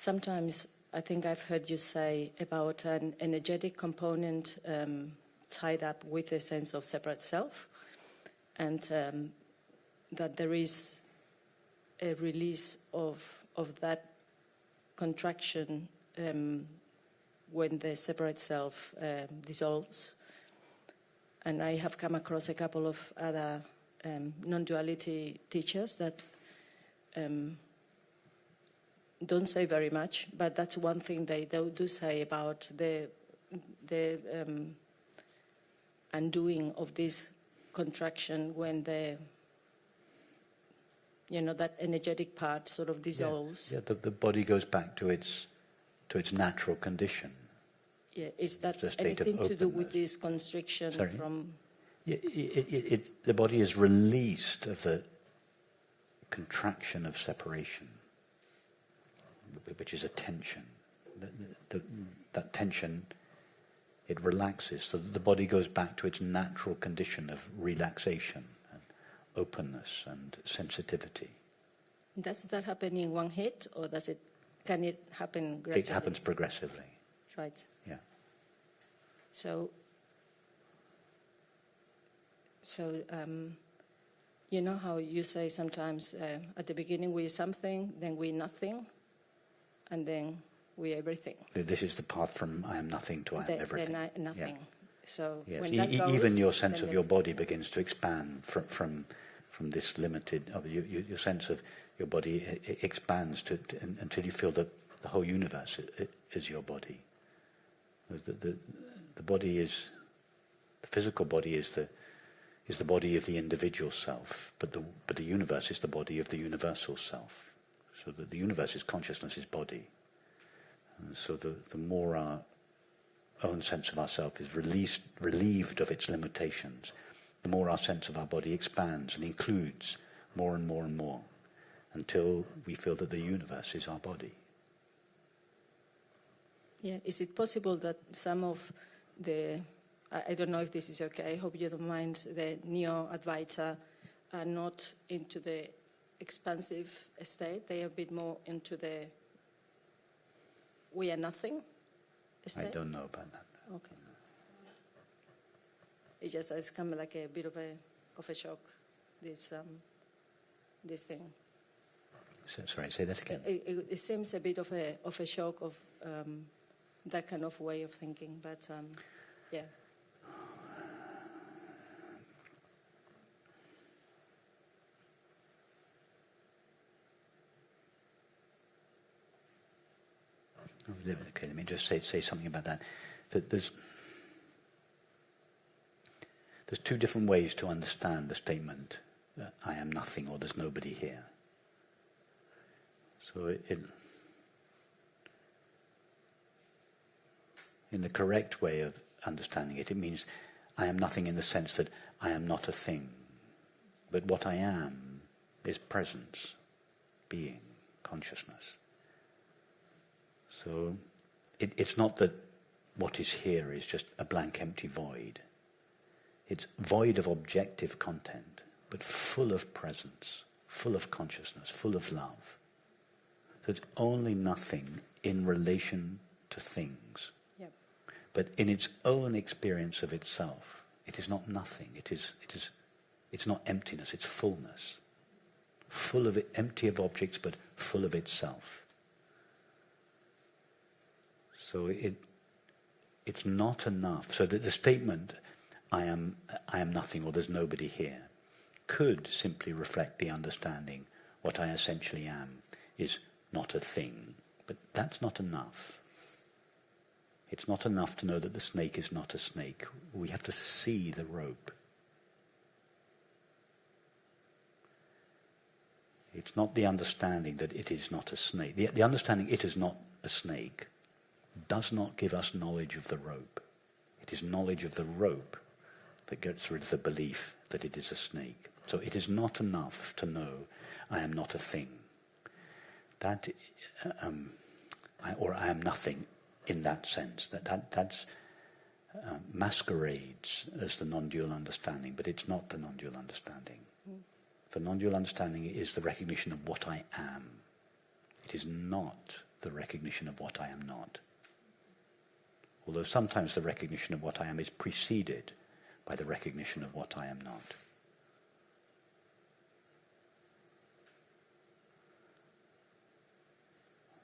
sometimes I think I've heard you say about an energetic component tied up with a sense of separate self, and that there is a release of that contraction when the separate self dissolves. And I have come across a couple of other non-duality teachers that don't say very much, but that's one thing they do say about the undoing of this contraction when that energetic part sort of dissolves. Yeah, the body goes back to its natural condition. Yeah, is that anything to do with this constriction? Sorry? From? Yeah, the body is released of the contraction of separation, which is a tension. That tension, it relaxes, so that the body goes back to its natural condition of relaxation and openness and sensitivity. Does that happen in one hit, or can it happen gradually? It happens progressively. Right. Yeah. So you know how you say sometimes at the beginning we're something, then we're nothing, and then we're everything. This is the path from I am nothing to I am everything. Then nothing. Yeah. So yes. when that goes, even your sense of your body begins to expand from this limited. Your sense of your body expands until you feel that the whole universe is your body. The body is the physical body is the body of the individual self, but the universe is the body of the universal self. So that the universe is consciousness, is body. And so the more our own sense of ourself is relieved of its limitations, the more our sense of our body expands and includes more and more and more, until we feel that the universe is our body. Yeah, is it possible that some of I don't know if this is okay, I hope you don't mind, the Neo-Advaita are not into the expansive state, they are a bit more into the we are nothing state? I don't know about that. Okay. It's kind of like a bit of a shock, this thing. Sorry, say that again. It seems a bit of a shock of that kind of way of thinking, but yeah. Okay, let me just say something about that. That there's two different ways to understand the statement, I am nothing, or there's nobody here. So in the correct way of understanding it, it means I am nothing in the sense that I am not a thing. But what I am is presence, being, consciousness. So it's not that what is here is just a blank, empty void. It's void of objective content, but full of presence, full of consciousness, full of love. So it's only nothing in relation to things. Yep. But in its own experience of itself, it is not nothing. It's not emptiness, it's fullness. Full of it, empty of objects, but full of itself. So it's not enough. So that the statement, I am nothing, or there's nobody here, could simply reflect the understanding, what I essentially am is not a thing. But that's not enough. It's not enough to know that the snake is not a snake. We have to see the rope. It's not the understanding that it is not a snake. The understanding it is not a snake does not give us knowledge of the rope. It is knowledge of the rope that gets rid of the belief that it is a snake. So it is not enough to know I am not a thing. That, or I am nothing in that sense. That's masquerades as the non-dual understanding, but it's not the non-dual understanding. The non-dual understanding is the recognition of what I am. It is not the recognition of what I am not. Although sometimes the recognition of what I am is preceded by the recognition of what I am not.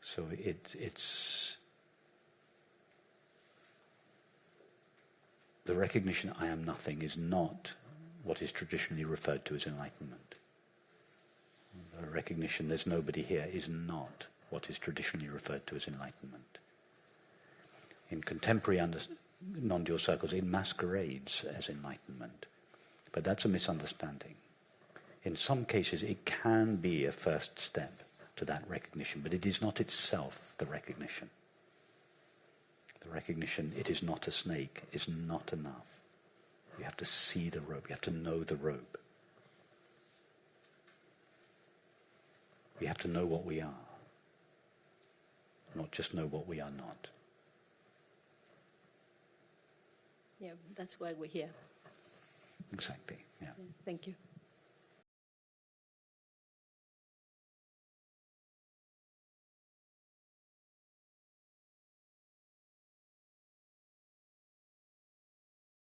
So it's the recognition I am nothing is not what is traditionally referred to as enlightenment. The recognition there's nobody here is not what is traditionally referred to as enlightenment. In contemporary non-dual circles, it masquerades as enlightenment. But that's a misunderstanding. In some cases, it can be a first step to that recognition, but it is not itself the recognition. The recognition, it is not a snake, is not enough. You have to see the rope. You have to know the rope. We have to know what we are, not just know what we are not. Yeah, that's why we're here. Exactly, yeah. Thank you.